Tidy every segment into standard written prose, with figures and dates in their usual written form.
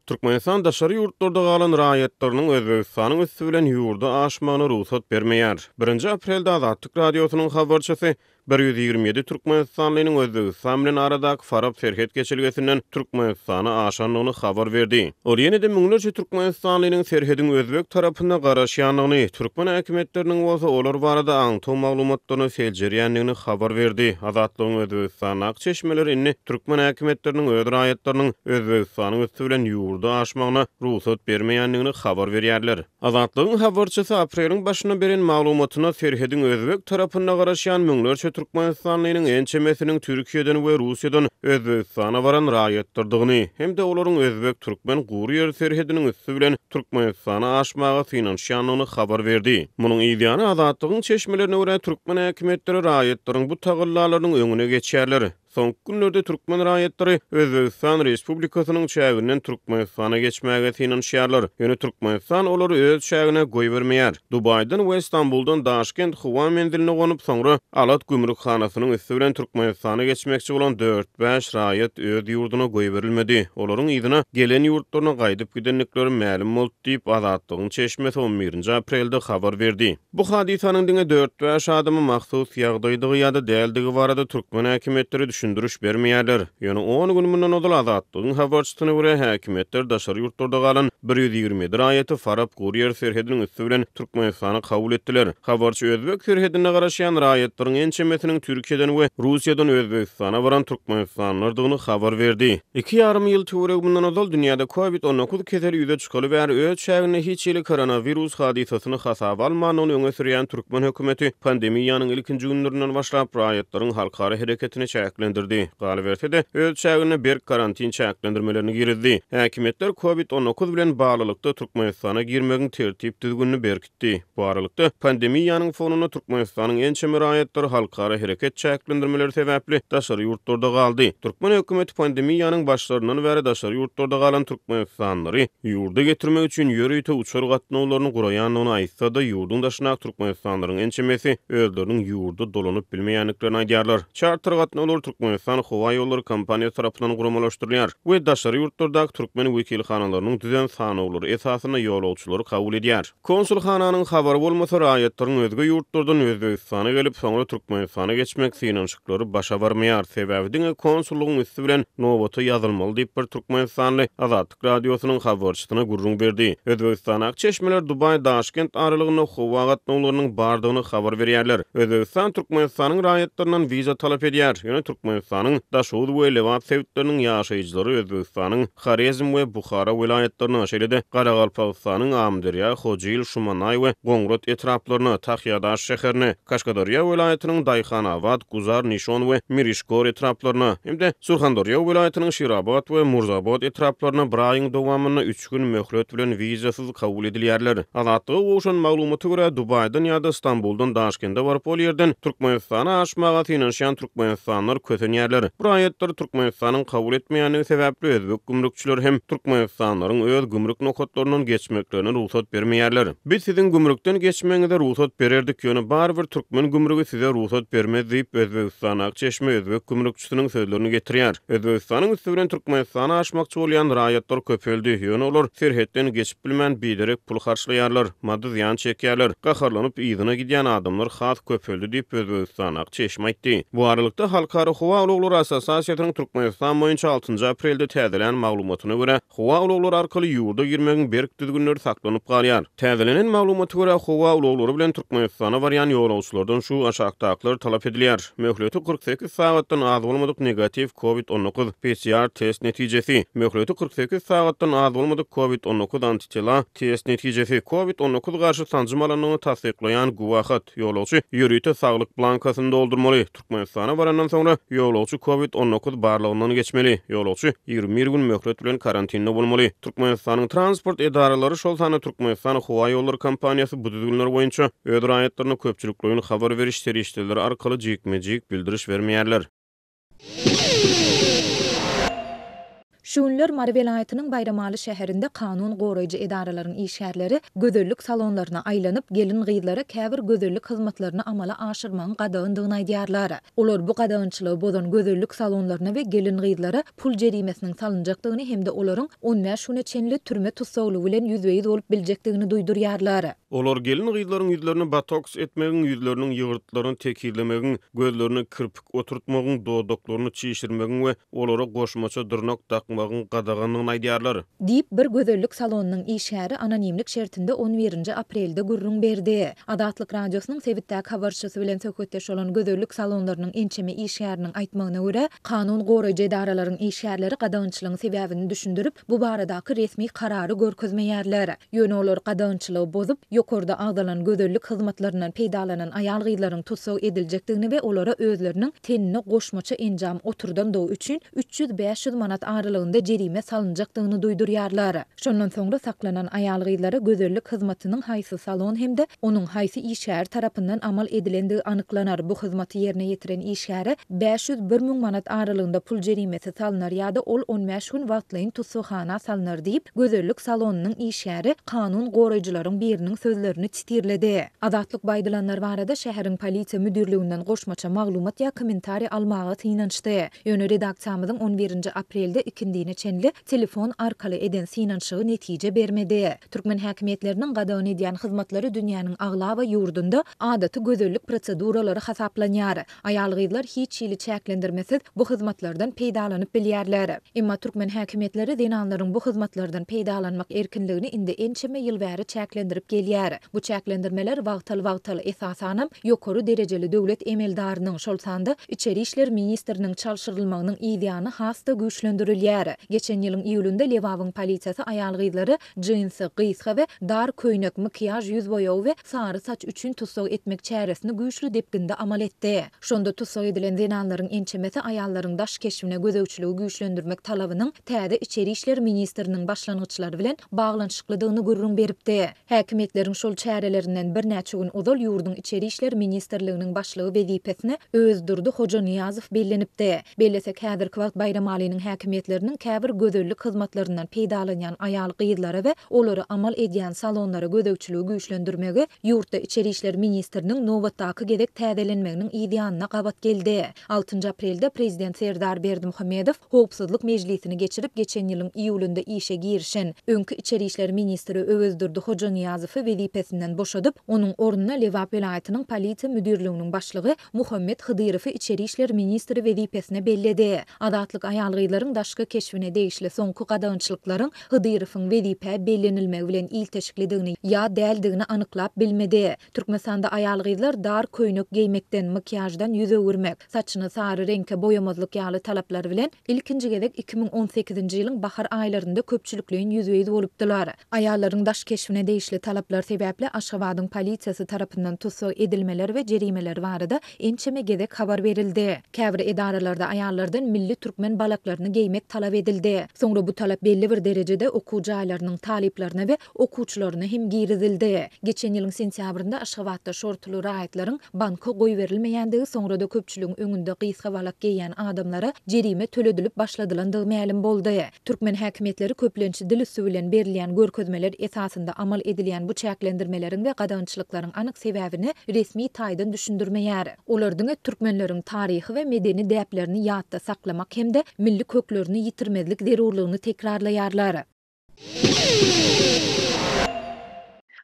Türkmenistan daşary ýurtlarda galan raýatlarynyň Özbegistanyň üstü bilen ýurda aşmagyna ruhsat bermeýär. 1 aprelde Azatlyk radiosynyň habarçysy 127 Türkmenistanlynyň Özbegistan bilen aradaky farap serhet geçilgesinden Türkmenistana aşanlygyny habar berdi. Ol ýene-de müňlerce Türkmenistanlynyň serhedin Özbek tarapynda garaşýanlygyny, türkmen häkimetleriniň bolsa olar barada aňtaw maglumatlaryny seljerýänligini habar berdi. Azatlygyň Özbegistan'a akçeşmeler inni türkmen häkimetleriniň öz raýatlarynyň Özbegistanyň üstü bilen ýurda aşmagyna ruhsat bermeýänligini habar berýärler. Azatlygyň habarçysy apreliň başyna beren maglumatyna serhedin Özbek tarapynda garaşýan müňlerce Türkmenistanlynyň ençemesiniň Türkiýeden we Russiýadan Özbegistana baran raýatlardygyny hem-de olaryň Özbek türkmen gury ýer serhediniň üstü bilen Türkmenistana aşmagy finansiýanlygyny habar berdi. Munyň ýa-da Azatlygyň çeşmelerine görä türkmen häkimetleri raýatlaryň bu tagyrlarynyň öňüne geçýärler. Son günlerde Türkmen raýatlary Özbegistan Respublikasynyň çäginden Türkmenistana geçmäge finansiýarlar. Ýöne Türkmenistan olary öz çägine goý bermeýär. Dubaydan we Istanbuldan Daşkent howa menziline gonyp soňra Alat gümrükhanasynyň üstü bilen Türkmenistana geçmekçi bolan 4-5 raýat öz ýurduna goý berilmedi. Olaryň ýygyna gelen ýurtlaryna gaýdyp gidenlikleri ma'lum boldy diýip Azatlygyň çeşmesi 11 aprelde habar berdi. Bu hadisanyň diňe 4-5 adamy mahsus ýagdaýdygy ýa-da däldigi barada türkmen häkimetleri düşündürüş bermeýärler. Ýöne 10 gün mundan odal Azatlygyň habarçysyna görä häkimetler daşary ýurtlarda galan 127 raýaty Farap Gurýer serhediniň üstü bilen Türkmenistana kabul etdiler. Habarçy Özbek serhedine garaşýan raýatlaryň ençemesiniň Türkiýeden we Russiýadan Özbegistana baran Türkmenistanlydygyny habar berdi. 2,5 ýyl töwereg mundan odal dünýäde COVID-19 keseli ýüze çykaly we öz çägine hiç ýyly koronavirus hadisasyny hasaba almanyny öňe sürýän türkmen hökümeti pandemiýanyň ilkinji günlerinden başlap raýatlaryň halkara hereketini çäklendirdi. Galy berse-de öz çägine bir karantin çäklendirmelerini girdi. Häkimetler COVID-19 bilen baglylykda Türkmenistana girmegiň tertip düzgünini berkitdi. Bu aralykda pandemiýanyň fonuna Türkmenistanyň ençeme raýatlary halkara hereket çäklendirmeleri sebäpli daşary ýurtlarda galdy. Türkmen hökümeti pandemiýanyň başlaryndan bäri daşary ýurtlarda galan türkmenistanlary ýurda getirmek üçin ýöreýte uçar gatnawlaryny guraýanlygyny aýtsa-da ýurdun daşyna türkmenistanlaryň ençemesi özleriniň ýurda dolanyp bilmeýänliklerini aýdýarlar. Charter gatnawlar Türkmenistan howa ýolları kompaniýa tarapyndan guramalaşdyrylýar we daşary ýurtlardaky türkmen wekilhanalarynyň düzen sanawlary esasyna ýolagçylary kabul edýär. Konsulhananyň habary bolmasa raýatlaryň özge ýurtlardan Özbegistana gelip soňra Türkmenistana geçmek synançyklary başa barmaýar. Sebäbi diňe konsullugyň üstü bilen nowata ýazylmaly diýip bir Türkmenistanly Azatlyk radiosynyň habarçysyna gurrun berdi. Özbegistana çeşmeler Dubay Daşkent aralygyna howa gatnawlarynyň bardygyny habar berýärler. Özbegistan Türkmenistanyň raýatlarynyň wiza talap edýär. Ýöne Türkmenistanyň Daşuud we Lewat sewtleriniň ýaşaýjylary Özbegistanyň Xarezm we Bukhara vilayetlerine şeýle-de Garagalpagystanyň Amdyrya, Hojyl, Şumanay we Goňrat etraplaryna, Tahyýadaş şäherine, Kaşgadarya vilayetiniň Daýhanabad, Guzar, Nişon we Mirişgor etraplaryna, hem-de Surxandarya vilayetiniň Şirabad we Murzabad etraplaryna bir aýyň dowamyna 3 gün möhlet bilen wizasyz kabul edilýärler. Azatlygy uşan maglumaty görä Dubaydan ýa-da Istanbuldan Daşkente baryp ol ýerden Türkmenistana aşmaga finansiýan türkmenistanlar kötenýärler. Bu raýatlar Türkmenistanyň kabul etmeýänligi sebäpli özbek gümrükçiler hem türkmenistanlaryň öz gümrük nokatlarynyň geçmeklerine ruhsat bermeýärler. Biz sizin gümrükden geçmeňize ruhsat bererdik ýöne barbyr türkmen gümrügi size ruhsat bermez diýip Özbegistana çeşme özbek gümrükçisiniň sözlerini getirýär. Özbegistanyň üstü bilen Türkmenistana aşmakçy bolýan raýatlar köpeldi. Ýöne olar serhetden geçip bilmän biderek pul harçlaýarlar, maddi ziýan çekýärler. Gaharlanyp ýygyna gidýän adamlar has köpeldi diýip Özbegistana çeşme aýtdy. Bu aralykda Halkara Howa uluglar Assosiasiýasynyň Türkmenistan boýunça 6 aprelde täzelenen maglumatyna görä howa uluglar arkaly ýurda girmegiň berk düzgünleri saklanyp galýar. Täzelenen maglumaty görä howa uluglary bilen Türkmenistana barýan ýolagçylardan şu aşagdaklar talap edilýär. Möhleti 48 sagatdan az bolmadyk negativ COVID-19 PCR test netijesi. Möhleti 48 sagatdan az bolmadyk COVID-19 antitela test netijesi. COVID-19 garşy sanjymalaryny tasdiklaýan guwahat ýolagçy ýöreýte saglyk blankasyny doldurmaly. Türkmenistana barandan soňra ýolagçy COVID-19 barlygyndan geçmeli. Ýolagçy 20 gün möhlet bilen karantinde bolmaly. Türkmenistanyň transport edaralary şol sany Türkmenistan howa ýolları kompaniýasy bu düzgünler boýunça öz raýatlaryna köpçüliklerini habar beriş serişdeleri arkaly jikmejik bildiriş bermeýärler. Şunlar Mari velaýatynyň Bayramaly şäherinde kanun goraýjy edaralaryň işgärleri gözellik salonlaryna aýlanyp gelin gyýdlara käbir gözellik hyzmatlaryny amala aşyrmagyň gadagyndygyny aýdýarlar. Olar bu gadagynçylygy bozan gözellik salonlaryna we gelin gyýdlara pul jerimesiniň salynjakdygyny hemde olaryň 15 güne çenli türme tutsaglygy bilen ýüzbeýiz bolup biljekdigini duýdurýarlar. Olar gelin gyýdlaryň ýüzlerini botoks etmegiň, ýüzleriniň ýygyrtlaryny tekillemegiň, gözlerini kirpik oturtmagyň, dodaklaryny çiýişirmegiň we olara goşmaça dyrnak takmagyň gadaganyny aýdýarlar. Diýip bir gözellik salonynyň işgäri anonimlik şertinde 11 aprelde gurrun berdi. Adatlyk radiosynyň sebitdäki habarçysy bilen söhbetdeş bolan gözellik salonlarynyň ençeme işgäriniň aýtmagyna görä, kanun goraýjy edaralaryň işgärleri gadagynçylygyň sebäbini düşündirip, bu baradaky resmi karary görkezmeýärler. Ýöne olar gadagynçylygy bozup, ýokarda agdalan gözellik hyzmatlarynyň peýdalanan aýal gyýdlaryň tutsag ediljekdigini we olara özleriniň tenine goşmaça enjam oturdan dow üçin 300-500 manat aralygynda jerime salynjakdygyny duýdurýarlar. Şondan soňra saklanan aýal gyýdlara gözellik hyzmatynyň haýsy salon hemde onuň haýsy işgär tarapyndan amal edilendigi anyklanar. Bu hyzmaty ýerine ýetiren işgäre 500-1000 manat aralygynda pul jerimesi salynar ýa-da ol 15 gün wagtlaýyn tutsagxana salynar diýip gözellik salonynyň işgäri kanun goraýjylaryň biriniň sözlerini titirledi. Adatlyk baýdylanlar barada şäheriň polisiýa müdürlüginden goşmaça maglumat ýa kommentari almagy synançdy. Ýöne redaksiyamyzyň 11 aprelde ikindine çenli telefon arkaly eden synançygy netije bermedi. Türkmen häkimetleriniň gadagyny edýän hyzmatlary dünýäniň agla we ýurdunda adaty gözellik proseduralary hasaplanýar. Aýal gyýdlar hiç ýyly çäklendirmesiz bu hyzmatlardan peýdalanyp bilýärler. Emma türkmen häkimetleri denanlaryň bu hyzmatlardan peýdalanmak erkinligini indi ençeme ýyl bäri çäklendirip gelýär. Bu çäklendirmeler wagtal esasanam ýokary derejeli döwlet emeldarynyň şol sanda içeri işler ministriniň çalşyrylmagynyň ideýany hasta güýçlendirilýär. Geçen ýylyň iýulynda Lewawyň polisiýasy aýal gyýdlary jinsy, gysga we dar köýnek, makyaj, ýüz boýaw we sary saç üçin tutsag etmek çäresini güýçlü depginde amal etdi. Şonda tutsag edilen denanlaryň ençemesi aýallaryň daş keşfine gözegçiligi güýçlendirmek talabynyň täze içeri işler ministriniň başlangyçlary bilen baglanyşyklydygyny gurrun beripdi. Häkimetleriň şol çärelerinden bir näçe gün odal ýurduň içeri işler ministrliginiň başlygy wezipesine Özdürdi Hoja Niýazow bellenipdi. Bellesek häzirki wagt Bayramalynyň häkimetleriniň käbir gözellik hyzmatlaryndan peýdalanýan aýal gyýdlara we olary amal edýän salonlara gözegçiligi güýçlendirmegi ýurtda içeri işler ministriniň nowatdaky gedek täzelenmeginiň ideýanyna gabat geldi. 6 aprelde prezident Serdar Berdimuhammedow Howpsuzlyk mejlisini geçirip geçen ýylyň iýulynda işe girişen öňkü içeri işler ministri Özdürdi Hoja Niýazowy wezipesinden boşadyp, onuň ornuna Lewap welaýatynyň polisiýa müdürliginiň başlygy Muhammed Hydyrowy içeri işler ministri wezipesine belledi. Adatlyk aýal gyýdlaryň daşky keşfine degişli soňky gadagynçylyklaryň Hydyrowyň wezipe bellenilmegi bilen ilteşiklidigini ýa däldigini anyklap bilmedi. Türkmenistanda aýal gyýdlar dar köýnek giýmekden, makyajdan ýüze öwürmek, saçyny sary reňke boýamazlyk ýaly talaplar bilen ilkinji gezek 2018-nji ýylyň bahar aýlarynda köpçülikliň ýüzbeýiz bolupdylar. Aýallaryň daş keşfine degişli talaplar sebäpli Aşgabatyň polisiýasy tarapyndan tutsag edilmeler we jerimeler barada ençeme gezek habar berildi. Käbir edaralarda aýallardan milli türkmen balaklaryny giýmek talap edildi. Soňra bu talap belli bir derejede okuwçy aýlarynyň taliplerine we okuwçylaryna hem girizildi. Geçen ýylyň sentýabrynda Aşgabatda şortly raýatlaryň banka goý berilmeýändigi soňra da köpçüligiň öňünde gysga balak giýen adamlara jerime töledilip başladylandygy ma'lum boldy. Türkmen häkimetleri köplençi dil üssü bilen berilýän görkezmeler esasında amal edilýän bu çäklendirmeleriň we gadagynçylyklaryň anyk sebäbini resmi taýdan düşündirmeýär. Olaryň türkmenleriň taryhy we medeni däplerini ýatda saklamak hemde milli köklerini ýitirmezlik zerurlygyny tekrarlaýarlar.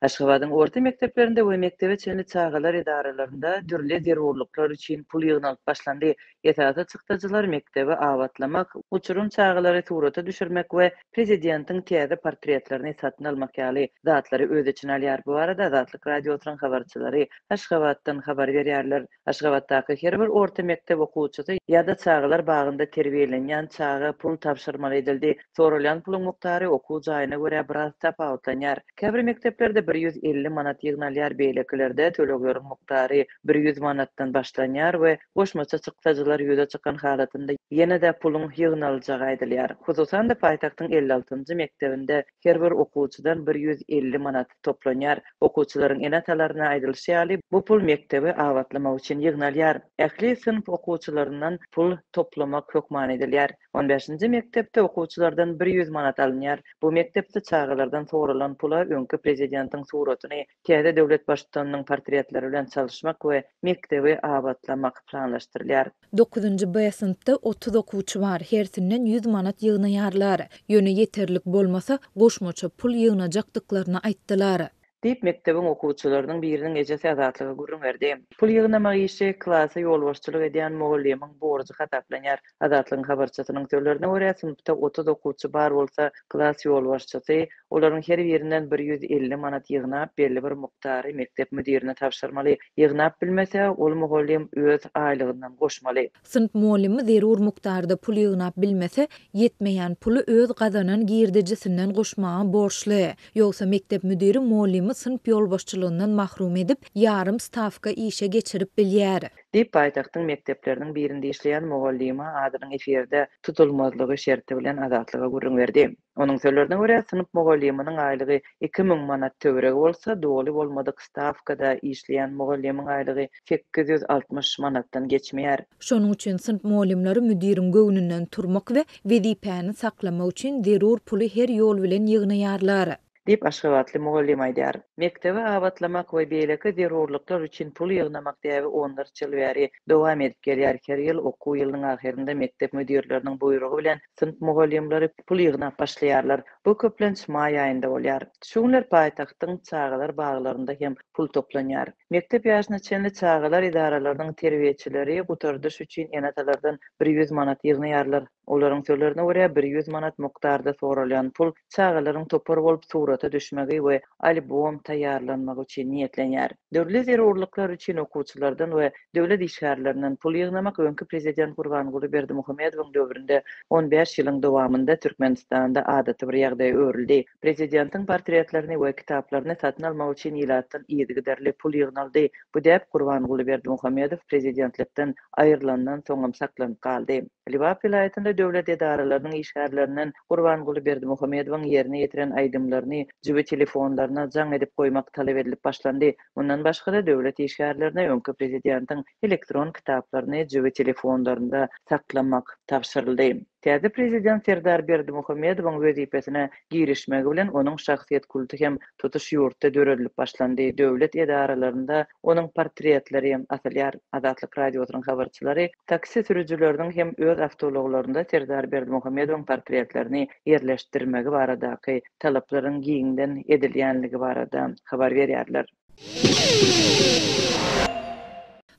Aşgabatyň orta mekdeplerinde we mektebe çenli çağalar idaralarında dürli zerurluklar üçin pul ýygnalyp başlandy. Ýetäze çykdyjylar mektebe awatlamak, uçurum çağalary surata düşürmek we prezidentiň täze portretlerini satyn almak ýaly zatlary öz içine alýar. Bu arada Zatlyk radiosynyň habarçylary Aşgabatdan habar berýärler. Aşgabatdaky her bir orta mektep okuwçysy ýa-da çağalar bagynda terbiýelenýän çağa pul tapşyrmaly edildi. Sorulýan puluň muktary okuw jaýyna görä biraz tapawutlanýar. Käbir mekteplerde 150 manat ýygnalyar beýlekilerde töleglerin muktary 100 manatdan başlanýar we goşmaça çykdyjylar ýöne çykan halatynda ýene-de pulun ýygnalyjagy aýdylýar. Hususan da paýtagtyň 56-njy mektebinde her bir okuwçydan 150 manat toplanýar. Okuwçylaryň enatalaryna aýdylýar, bu pul mektebi awatlamak üçin ýygnalýar. Ähli sınıf okuwçylaryndan pul toplamak hökman edilýär. 15-nji mektepde okuwçylardan 100 manat alınýar. Bu mektepde çağalardan soralan pula öňkü prezidentiň suratyny, täze döwlet başçylarynyň portretleri bilen çalışmak we mektebi awatlamak planlaşdyrylýar. 9-njy B sınıfda 30 okuwçy bar. Hersinden 100 manat ýygnaýarlar. Ýöne ýeterlik bolmasa goşmaça pul ýygnajakdyklaryny aýtdylar. Diýip mektebiň okuwçylarynyň biriniň ejesi azatlyga gurrun berdi. Pul ýygnamak işi klasy ýolbaşçylyk edýän mugallimyň borjy hataplanýar. Azatlygyň habarçysynyň sözlerine görä, sınıfda 30 okuwçy bar bolsa, klas ýolbaşçysy olaryň her birinden 150 manat ýygnap belli bir muktary mektep müdirine tapşyrmaly. Ýygnap bilmese, ol mugallim öz aýlygyndan goşmaly. Sınıf muallimi zerur muktarda pul ýygnap bilmese, yetmeýän puly öz gazanan girdijisinden goşmagy borçly. Ýogsa mektep müdiri muallimi sınıf ýolbaşçylygyndan mahrum edip, yarım stavka işe geçirip bilýär. Diýip paýtagtyň mektepleriniň birinde işleýän mugallima adynyň eferde tutulmazlygy şerti bilen azatlyga gurrun berdi. Onuň sözlerine görä, sınıf mugallimiň aýlygy 2000 manat töwerek bolsa, doly bolmadyk stavkada işleýän mugallimiň aýlygy 860 manatdan geçmeýär. Şonuň üçin sınıf muallimleri müdiriň göwnünden turmak we wezipäni saklamak üçin zerur puly her ýol bilen ýygnaýarlar. Diýip Aşgabatly mugallim aýdýar. Mektebi awatlamak we beýleki zerurlyklar üçin pul ýygnamak diýip onlar ýyl bäri dowam edip gelýär. Her ýyl okuw ýylynyň ahyrynda mektep müdirleriniň buýrugy bilen sınıf mugallimleri pul ýygnap başlaýarlar. Bu köplenç may aýynda bolýar. Şuňlar paýtagtyň çağalar baglarynda hem pul toplanýar. Mektep ýaşyna çenli çağalar idaralarynyň terbiýeçileri gutardyş üçin enatalardan 100 manat ýygnaýarlar. Olaryň sözlerine görä 100 manat muktarda soralan pul çağalaryň topar bolup surata düşmegi we albom taýýarlanmagy üçin niýetlenýär. Döwlet zerurlyklar üçin okuwçylardan we döwlet işgärlerinden pul ýygnamak öňkü prezident Gurbanguly Berdimuhammedowyň döwründe 15 ýylyň dowamında Türkmenistanda adaty bir ýagdaý örildi. Prezidentiň portretlerini we kitaplaryny satyn almak üçin ýylatdan ýetigiderli pul ýygnaldy. Bu däp Gurbanguly Berdimuhammedow prezidentlikden aýrylandan soňam saklanyp galdy. Liwap vilayetinde döwlet edaralarynyň işgärlerinden Gurbanguly Berdimuhammedowyň ýerine ýetiren aýdymlaryny jibi telefonlaryna jaň edip goýmak talap edilip başlandy. Bundan başga da döwlet işgärlerine öňkü prezidentiň elektron kitaplaryny jibi telefonlarynda saklamak tapşyryldy. Täze prezident Serdar Berdimuhammedowyň wezipesine girişmegi bilen onuň şahsiýet kulty hem tutuş ýurtda döredilip başlandy. Döwlet edaralarynda onuň portretleri hem asylýar. Azatlyk radiosynyň habarçylary taksi sürüjüleriniň hem öz awtologlarynda Serdar Berdimuhammedowyň portretlerini ýerleşdirmegi baradaky talaplaryň giňden edilýänligi barada habar berýärler.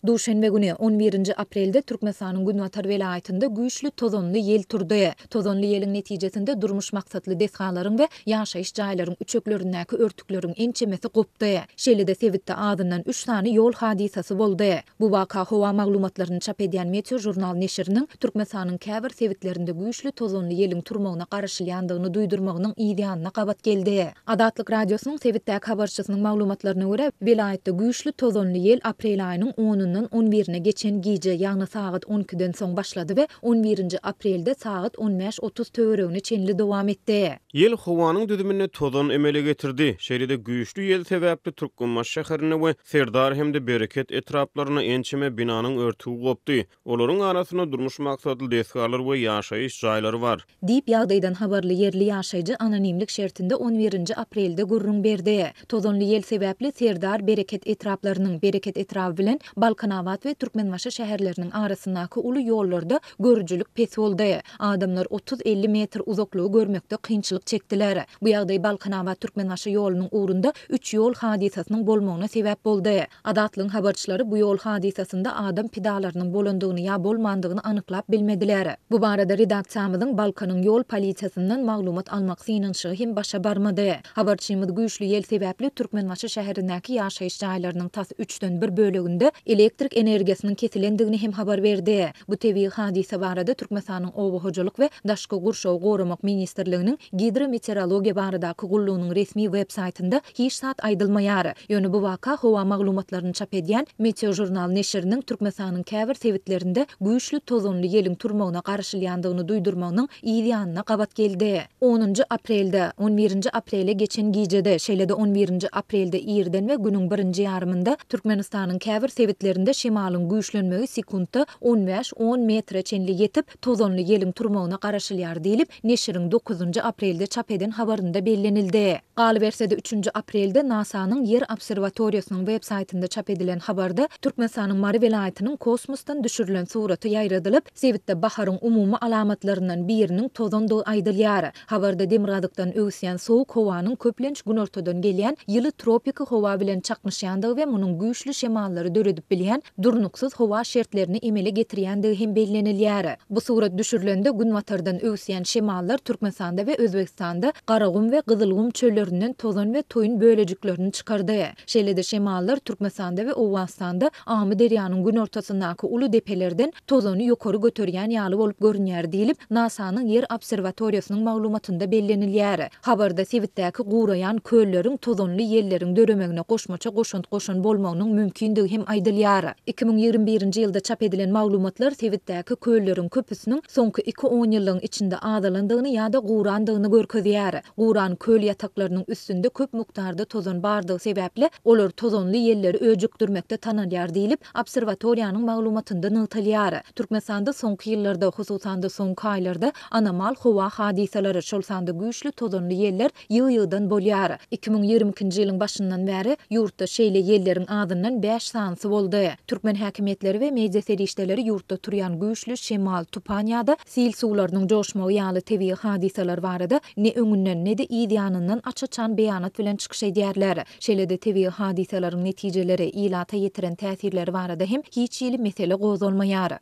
Duşenbe güni 11-nji aprelde Türkmenistanyň Günwatar welaýatynda güýçli tozonly ýel turdy. Tozonly ýeliň netijesinde durmuş maksatly desgalaryň we ýaşaýyş jaýlaryň üçeklerindäki örtükleriň ençemesi gopdy. Şeýle-de Sewitde adyndan 3 sany ýol hadisasy boldy. Bu waka howa maglumatlaryny çap edýän Meteo jurnal neşriniň Türkmenistanyň käbir sewitlerinde güýçli tozonly ýeliň turmagyna garaşylýandygyny duýdurmagynyň ýa gabat geldi. Adatlyk radiosynyň Sewitdäki habarçysynyň maglumatlaryna görä, welaýatda güýçli tozonly ýel aprel aýynyň 10-ndan 11-ne geçen gece ýagny saat 12-den soň başlady we 11-nji aprelde saat 15:30 töweregine çenli dowam etdi. Ýel howanyň düdümine tozon emele getirdi. Şeýle-de güýçli ýel sebäpli Türkmenmaş şäherine we Serdar hemde Bereket etraplaryna ençeme binanyň örtügi gopdy. Olaryň arasyna durmuş maksatly desgalar we ýaşaýyş jaýlary bar. Diýip ýagdaýdan habarly yerli ýaşaýjy anonimlik şertinde 11-nji aprelde gurrun berdi. Tozonly ýel sebäpli Serdar Bereket etraplarynyň Bereket etrapy bilen Balkanawat we Türkmenmaşy şäherleriniň arasyndaky uly ýollarda görüjülük pes boldy. Adamlar 30-50 metr uzaklygy görmekde kynçylyk çekdiler. Bu ýagdaý Balkanawat Türkmenmaşy ýolunyň uğrunda 3 ýol hadisasynyň bolmagyna sebäp boldy. Adatlyň habarçylary bu ýol hadisasynda adam pidalarynyň bolandygyny ýa bolmandygyny anyklap bilmediler. Bu barada redaksiýamyzyň Balkanyň ýol polisiýasyndan maglumat almak synynşy hem başa barmady. Habarçymyz güýçli ýel sebäpli Türkmenmaşy şäherindäki ýaşaýyş jaýlarynyň tas 3-den 1 böleginde elektrik energiýasynyň kesilendigini hem habar berdi. Bu tebii hadise barada Türkmenistanyň Oba hojalyk we daşky gurşaw goramak ministrliginiň gidrometeorologiýa baradaky gullugynyň resmi web saytynda hiç saat aýdylmaýar. Ýöne bu waka howa maglumatlaryny çap edýän Meteo jurnal neşriniň Türkmenistanyň käbir sebitlerinde güýçli tozonly ýeliň turmagyna garşylýandygyny duýdurmagynyň ýylyanyna gabat geldi. 10 aprelde 11 aprele geçen gijede şeýlede 11 aprelde ýerden we günüň birinji ýarymynda Türkmenistanyň käbir sebitlerinde şemalyň güýçlenmegi sekundda 15-10 metre çenli ýetip tozonly ýeliň turmagyna garaşylýar diýilip neşriň 9 aprelde çap eden habarynda bellenildi. Galy bersede 3 aprelde NASA'nyň Yer Observatoriýasynyň web saytynda çap edilen habarda Türkmenistanyň Mary welaýatynyň kosmosdan düşürilen suraty ýaýradylyp, sebitde baharyň umumy alamatlaryndan biriniň tozondygy aýdylýar. Habarda demirgadykdan öwsýän sowuk howanyň köplenç gün ortadan gelýän ýyly tropik howa bilen çaknyşýandygy we munyň güýçli şemallary döredip bilýän durnuksuz howa şertlerini emele getirýändigi hem bellenilýär. Bu surat düşürilende gün watardan öwsýän şemallar Türkmenistanda we Özbekistanda Garagum we Gyzylgum çöllerinden tozon we toyun bölejiklerini çykardy. Şeýlede şemallar Türkmenistanda we Owganistanda Amy derýanyň gün ortasyndaky uly depelerden tozony ýokary götürýän ýaly bolup görünýär diýilip NASA'nyň Yer Observatoriýasynyň maglumatynda bellenilýär. Habarda sebitdäki guraýan kölleriň tozonly ýelleriň döremegine goşmaça goşun bolmagynyň mümkindigi hem aýdylýar. 2021-nji ýylda çap edilen maglumatlar sebitdäki kölleriň köpüsiniň soňky 2-10 ýylyň içinde azalandygyny ýa-da gurandygyny görkezýär. Guran köl ýataklarynyň üstünde köp mukdarda tozon bardygy sebäple olar tozonly ýelleri öjükdirmekde tanalýar diýilip observatoriýanyň maglumatynda nytalýar. Türkmenistanda soňky ýyllarda, hususan da soňky aýlarda anomal howa hadiseleri şol sanda güýçli tozonly ýeller ýygy-ýygydan bolýar. 2022-nji ýylyň başyndan bäri ýurtda şeýle ýelleriň adyndan 5 sansy boldy. Türkmen häkimetleri we mejlis erişdeleri ýurtda turýan güýçli şemal tupanýada sil suwlarynyň joşmagy ýaly tebii hadiseler barada ne öňünden ne de ýa-da açaçan beýanat bilen çykyş edýärler. Şeýlede tebii hadiseleriň netijeleri ilata ýetiren täsirleri barada hem hiç ýyly mesele gozulmaýar.